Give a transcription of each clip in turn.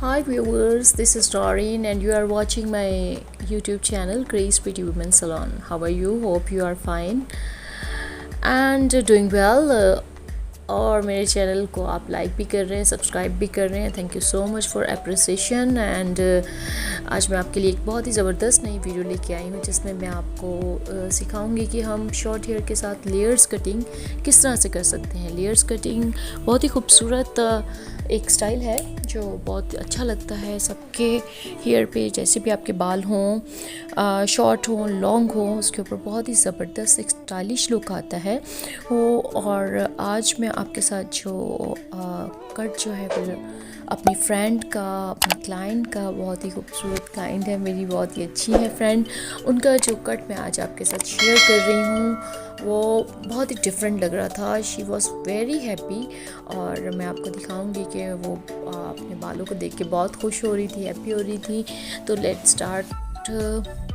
Hi viewers, this is Noreen and you are watching my YouTube channel Grace Pretty Women Salon. How are you? Hope you are fine and doing well. और मेरे channel को आप like भी कर रहे हैं, subscribe भी कर रहे हैं. Thank you so much for appreciation. And आज मैं आपके लिए एक बहुत ही ज़बरदस्त नई वीडियो लेके आई हूँ जिसमें मैं आपको सिखाऊंगी कि हम शॉर्ट हेयर के साथ लेयर्स कटिंग किस तरह से कर सकते हैं. लेयर्स कटिंग बहुत ही खूबसूरत एक स्टाइल है जो बहुत अच्छा लगता है सबके हेयर पे. जैसे भी आपके बाल हों, शॉर्ट हों, लॉन्ग हों, उसके ऊपर बहुत ही ज़बरदस्त एक स्टाइलिश लुक आता है वो. और आज मैं आपके साथ जो कट जो है वो अपनी फ्रेंड का, अपनी क्लाइंट का, बहुत ही खूबसूरत क्लाइंट है मेरी, बहुत ही अच्छी है फ्रेंड, उनका जो कट मैं आज आपके साथ शेयर कर रही हूँ वो बहुत ही डिफरेंट लग रहा था. शी वॉज़ वेरी हैप्पी और मैं आपको दिखाऊंगी कि वो अपने बालों को देख के बहुत खुश हो रही थी, हैप्पी हो रही थी. तो लेट्स स्टार्ट.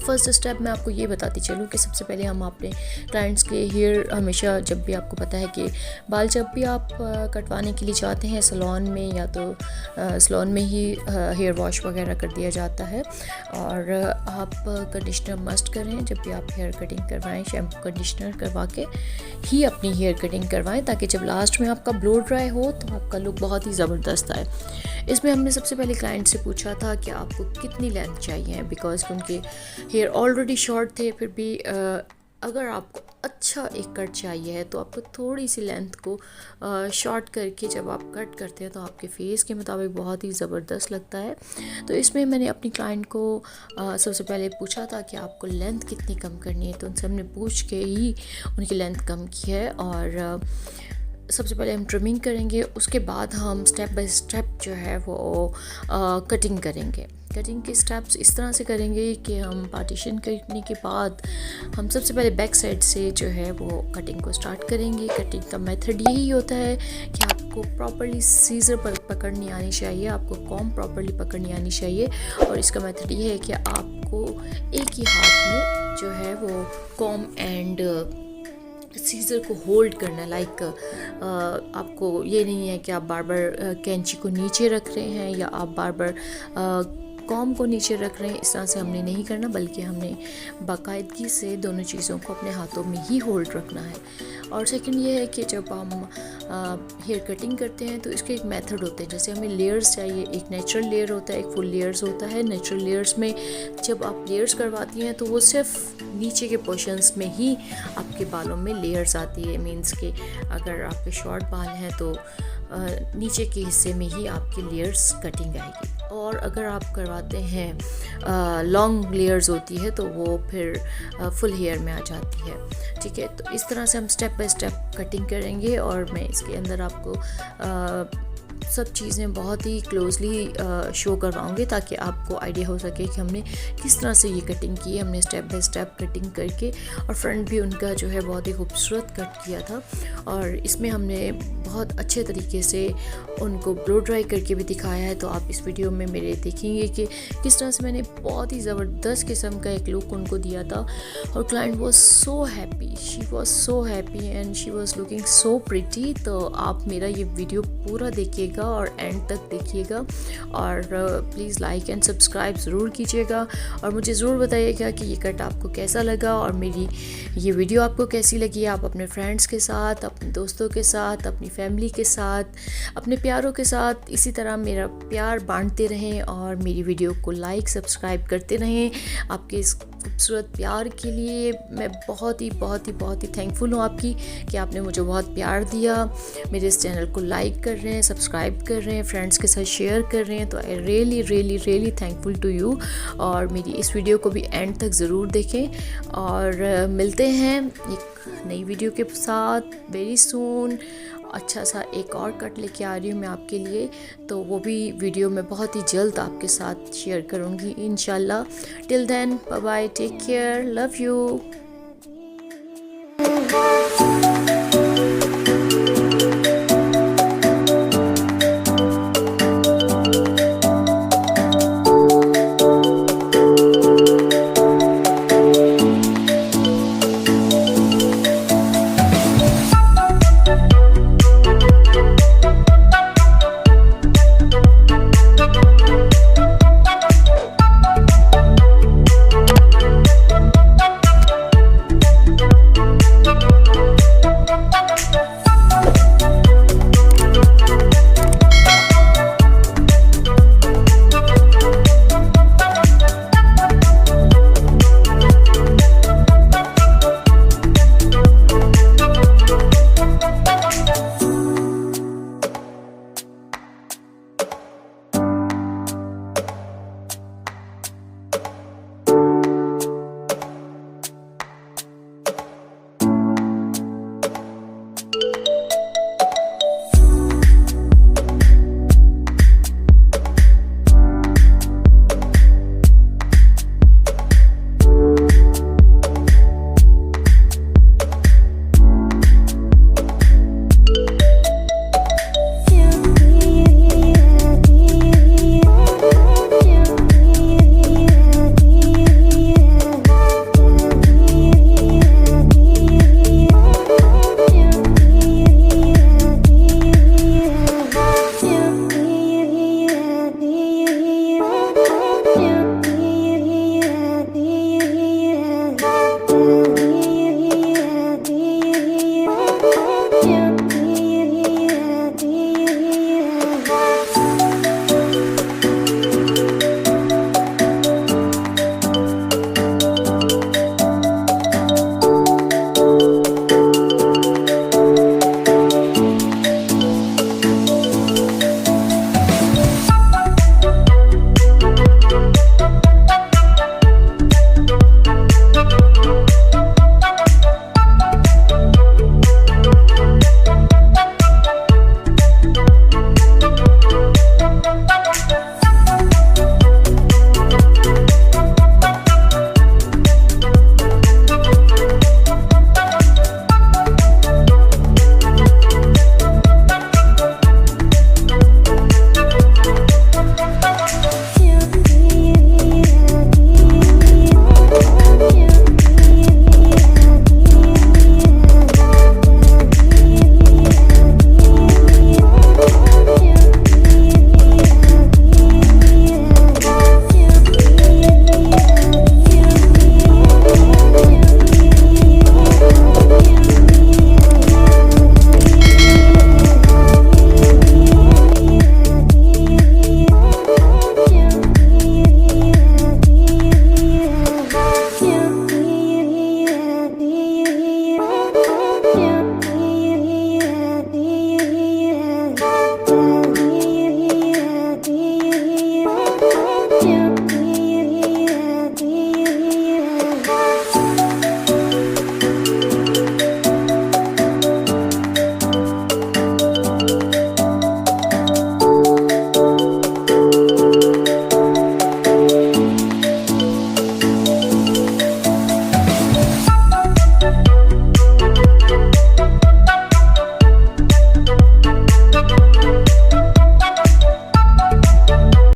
फर्स्ट स्टेप मैं आपको ये बताती चलूँ कि सबसे पहले हम अपने क्लाइंट्स के हेयर हमेशा, जब भी आपको पता है कि बाल जब भी आप कटवाने के लिए जाते हैं सैलून में, या तो सैलून में ही हेयर वॉश वगैरह कर दिया जाता है और आप कंडीशनर मस्ट करें जब भी आप हेयर कटिंग करवाएं. शैम्पू कंडीशनर करवा के ही अपनी हेयर कटिंग करवाएं ताकि जब लास्ट में आपका ब्लो ड्राई हो तो आपका लुक बहुत ही ज़बरदस्त आए. इसमें हमने सबसे पहले क्लाइंट से पूछा था कि आपको कितनी लेंथ चाहिए, बिकॉज उनके हेयर ऑलरेडी शॉर्ट थे. फिर भी अगर आपको अच्छा एक कट चाहिए है तो आपको थोड़ी सी लेंथ को शॉर्ट करके जब आप कट करते हैं तो आपके फेस के मुताबिक बहुत ही ज़बरदस्त लगता है. तो इसमें मैंने अपनी क्लाइंट को सबसे पहले पूछा था कि आपको लेंथ कितनी कम करनी है, तो उनसे हमने पूछ के ही उनकी लेंथ कम की है. और सबसे पहले हम ट्रिमिंग करेंगे, उसके बाद हम स्टेप बाय स्टेप जो है वो कटिंग करेंगे. कटिंग के स्टेप्स इस तरह से करेंगे कि हम पार्टीशन करने के बाद हम सबसे पहले बैक साइड से जो है वो कटिंग को स्टार्ट करेंगे. कटिंग का मेथड यही होता है कि आपको प्रॉपर्ली सीज़र पर पकड़नी आनी चाहिए, आपको कॉम प्रॉपर्ली पकड़नी आनी चाहिए. और इसका मेथड ये है कि आपको एक ही हाथ में जो है वो कॉम एंड सीज़र को होल्ड करना. लाइक आपको ये नहीं है कि आप बार बार कैंची को नीचे रख रहे हैं या आप बार बार कॉम को नीचे रख रहे हैं. इस तरह से हमने नहीं करना, बल्कि हमने बाकायदगी से दोनों चीज़ों को अपने हाथों में ही होल्ड रखना है. और सेकंड ये है कि जब हम हेयर कटिंग करते हैं तो इसके एक मेथड होते हैं. जैसे हमें लेयर्स चाहिए, एक नेचुरल लेयर होता है, एक फुल लेयर्स होता है. नेचुरल लेयर्स में जब आप लेयर्स करवाती हैं तो वो सिर्फ नीचे के पोर्शंस में ही आपके बालों में लेयर्स आती है. मींस कि अगर आपके शॉर्ट बाल हैं तो नीचे के हिस्से में ही आपकी लेयर्स कटिंग आएगी. और अगर आप करवाते हैं लॉन्ग लेयर्स होती है तो वो फिर फुल हेयर में आ जाती है. ठीक है, तो इस तरह से हम स्टेप बाय स्टेप कटिंग करेंगे और मैं इसके अंदर आपको सब चीज़ें बहुत ही क्लोजली शो करवाऊँगी ताकि आपको आइडिया हो सके कि हमने किस तरह से ये कटिंग की है. हमने स्टेप बाय स्टेप कटिंग करके, और फ्रंट भी उनका जो है बहुत ही खूबसूरत कट किया था. और इसमें हमने बहुत अच्छे तरीके से उनको ब्लो ड्राई करके भी दिखाया है. तो आप इस वीडियो में मेरे देखेंगे कि किस तरह से मैंने बहुत ही ज़बरदस्त किस्म का एक लुक उनको दिया था. और client was so happy, she was so happy and she was looking so pretty. तो आप मेरा ये वीडियो पूरा देखिएगा और एंड तक देखिएगा और प्लीज़ लाइक एंड सब्सक्राइब ज़रूर कीजिएगा. और मुझे ज़रूर बताइएगा कि ये कट आपको कैसा लगा और मेरी ये वीडियो आपको कैसी लगी. आप अपने फ्रेंड्स के साथ, अपने दोस्तों के साथ, अपनी फैमिली के साथ, अपने प्यारों के साथ इसी तरह मेरा प्यार बांटते रहें और मेरी वीडियो को लाइक सब्सक्राइब करते रहें. आपके इस खूबसूरत प्यार के लिए मैं बहुत ही थैंकफुल हूँ आपकी कि आपने मुझे बहुत प्यार दिया. मेरे इस चैनल को लाइक कर रहे हैं, सब्सक्राइब कर रहे हैं, फ्रेंड्स के साथ शेयर कर रहे हैं. तो I really thankful to you. और मेरी इस वीडियो को भी एंड तक ज़रूर देखें और मिलते हैं एक नई वीडियो के साथ वेरी सून. अच्छा सा एक और कट लेके आ रही हूँ मैं आपके लिए, तो वो भी वीडियो में बहुत ही जल्द आपके साथ शेयर करूँगी इंशाल्लाह. Till then bye bye, take care, love you.